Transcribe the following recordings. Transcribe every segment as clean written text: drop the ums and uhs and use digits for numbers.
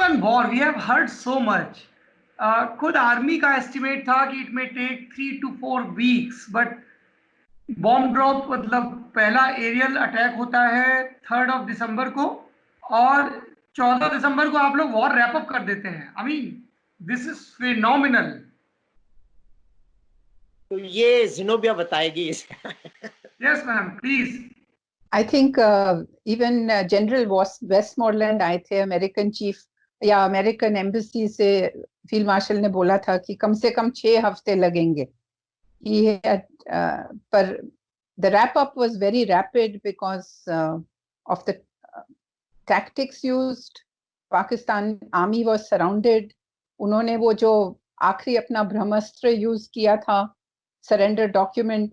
on war, we have heard so much. खुद army का estimate था कि it may take 3 to 4 weeks, but bomb drop मतलब पहला एरियल अटैक होता है 3 दिसंबर को, और 14 दिसंबर को आप लोग वॉर रैप अप कर देते हैं. I mean this is phenomenal. तो ये जिनोबिया बताएगी इसका. Yes ma'am, please. I think even General Westmoreland आए थे, अमेरिकन चीफ या अमेरिकन एम्बेसी से फील्ड मार्शल ने बोला था कि कम से कम 6 हफ्ते लगेंगे. पर the wrap up was very rapid because of the tactics used. Pakistan army was surrounded. उन्होंने वो जो आखिरी अपना ब्रह्मास्त्र यूज किया था, सरेंडर डॉक्यूमेंट,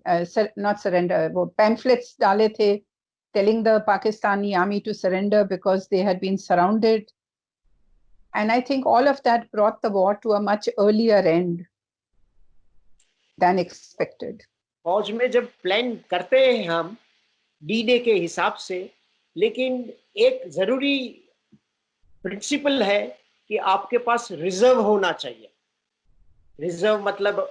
नॉट सरेंडर, वो पैम्फलेट्स डाले थे telling the Pakistani army to surrender because they had been surrounded. And I think all of that brought the war to a much earlier end than expected. फौज में जब plan करते हैं हम D-Day के हिसाब से, लेकिन एक जरूरी प्रिंसिपल है कि आपके पास रिजर्व होना चाहिए. रिजर्व मतलब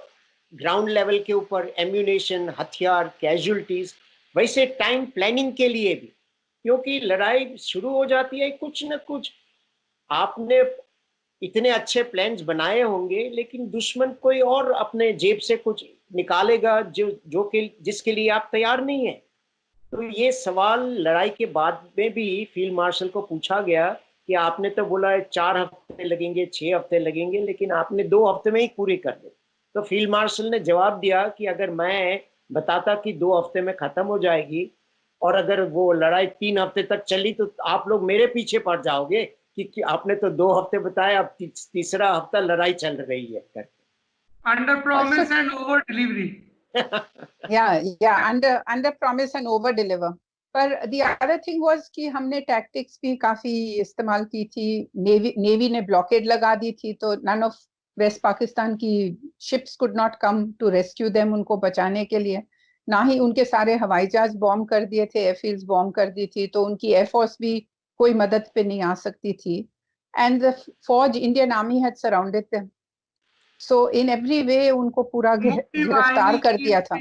ग्राउंड लेवल के ऊपर एम्यूनेशन, हथियार, कैजुअलिटीज. वैसे टाइम प्लानिंग के लिए भी, क्योंकि लड़ाई शुरू हो जाती है कुछ न कुछ. आपने इतने अच्छे प्लान्स बनाए होंगे, लेकिन दुश्मन कोई और अपने जेब से कुछ निकालेगा जिसके लिए आप तैयार नहीं है. तो ये सवाल लड़ाई के बाद में भी फील्ड मार्शल को पूछा गया कि आपने तो बोला है 4 हफ्ते लगेंगे, 6 हफ्ते लगेंगे, लेकिन आपने 2 हफ्ते में ही पूरी कर दी. तो फील्ड मार्शल ने जवाब दिया कि अगर मैं बताता कि 2 हफ्ते में खत्म हो जाएगी और अगर वो लड़ाई 3 हफ्ते तक चली तो आप लोग मेरे पीछे पड़ जाओगे कि आपने तो 2 हफ्ते बताया, अब तीसरा हफ्ता लड़ाई चल रही है करके. Under promise and over delivery. Under promise and over deliver. पर the other thing was कि हमने टैक्टिक्स भी काफी इस्तेमाल की थी. नेवी ने ब्लॉकेड लगा दी थी, तो none of वेस्ट पाकिस्तान की ships could not come to rescue them, उनको बचाने के लिए. ना ही उनके सारे हवाई जहाज बॉम्ब कर दिए थे, एयरफील्ड्स बॉम्ब कर दी थी, तो उनकी एयरफोर्स भी कोई मदद पे नहीं आ सकती थी. एंड द फौज, Indian army had surrounded them. So in every way उनको पूरा गिरफ्तार कर दिया था.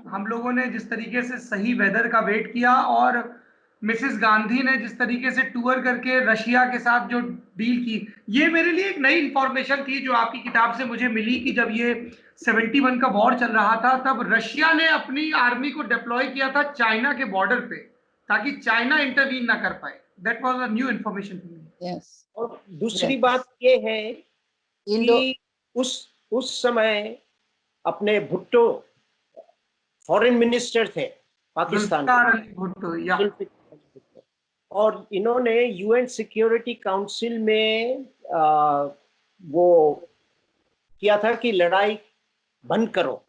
हम लोगों ने जिस तरीके से सही वेदर का वेट किया, और मिसेस गांधी ने जिस तरीके से टूर करके रशिया के साथ जो डील की, ये मेरे लिए एक नई इंफॉर्मेशन थी जो आपकी किताब से मुझे मिली कि जब ये 71 का वॉर चल रहा था, तब रशिया ने अपनी आर्मी को डिप्लॉय किया था चाइना के बॉर्डर पे, ताकि चाइना इंटरवीन ना कर पाए. That was a new information to me. Yes. और दूसरी बात ये है कि उस समय अपने भुट्टो फॉरेन मिनिस्टर थे पाकिस्तान के, और इन्होंने यूएन सिक्योरिटी काउंसिल में वो किया था कि लड़ाई बंद करो.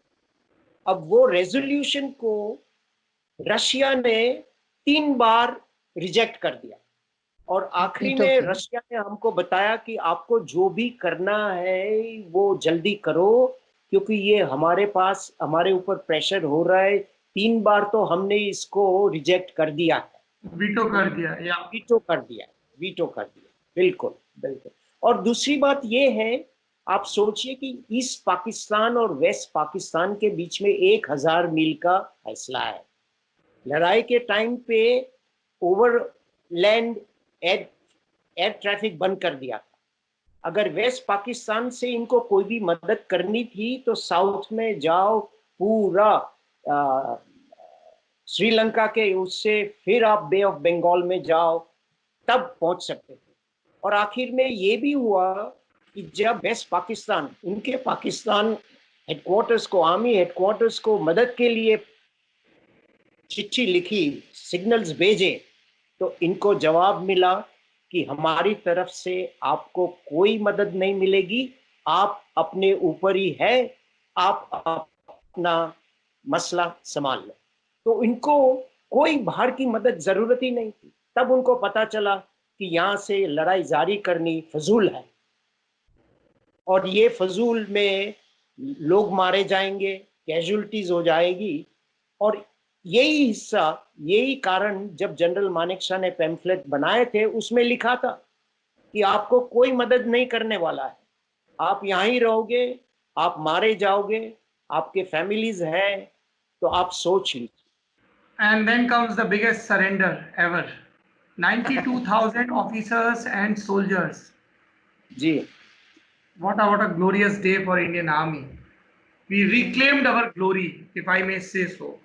अब वो रेजोल्यूशन को रशिया ने 3 बार रिजेक्ट कर दिया, और आखिरी में रशिया ने हमको बताया कि आपको जो भी करना है वो जल्दी करो, क्योंकि ये हमारे ऊपर प्रेशर हो रहा है. 3 बार तो हमने इसको रिजेक्ट कर दिया है, वीटो कर दिया. बिल्कुल. और दूसरी बात ये है, आप सोचिए कि ईस्ट पाकिस्तान और वेस्ट पाकिस्तान के बीच में 1000 मील का फैसला है. लड़ाई के टाइम पे ओवरलैंड एयर ट्रैफिक बंद कर दिया था. अगर वेस्ट पाकिस्तान से इनको कोई भी मदद करनी थी तो साउथ में जाओ, पूरा श्रीलंका के उससे फिर आप बे ऑफ बंगाल में जाओ, तब पहुंच सकते थे. और आखिर में ये भी हुआ कि जब वेस्ट पाकिस्तान उनके पाकिस्तान हेडक्वार्टर्स को, आर्मी हेडक्वार्टर्स को मदद के लिए चिट्ठी लिखी, सिग्नल्स भेजे, तो इनको जवाब मिला कि हमारी तरफ से आपको कोई मदद नहीं मिलेगी, आप अपने ऊपर ही है, आप अपना मसला संभाल लो. तो इनको कोई बाहर की मदद जरूरत ही नहीं थी. तब उनको पता चला कि यहाँ से लड़ाई जारी करनी फजूल है, और ये फजूल में लोग मारे जाएंगे, कैजुअलिटीज हो जाएगी. और यही कारण जब जनरल मानेकशॉ ने पैम्फलेट बनाए थे उसमें लिखा था कि आपको कोई मदद नहीं करने वाला है, आप यहाँ ही रहोगे, आप मारे जाओगे, आपके फैमिलीज है, तो आप सोच लीजिए। And then comes the biggest surrender ever. 92,000 officers and soldiers. Ji What a glorious day for Indian Army. We reclaimed our glory, if I may say so.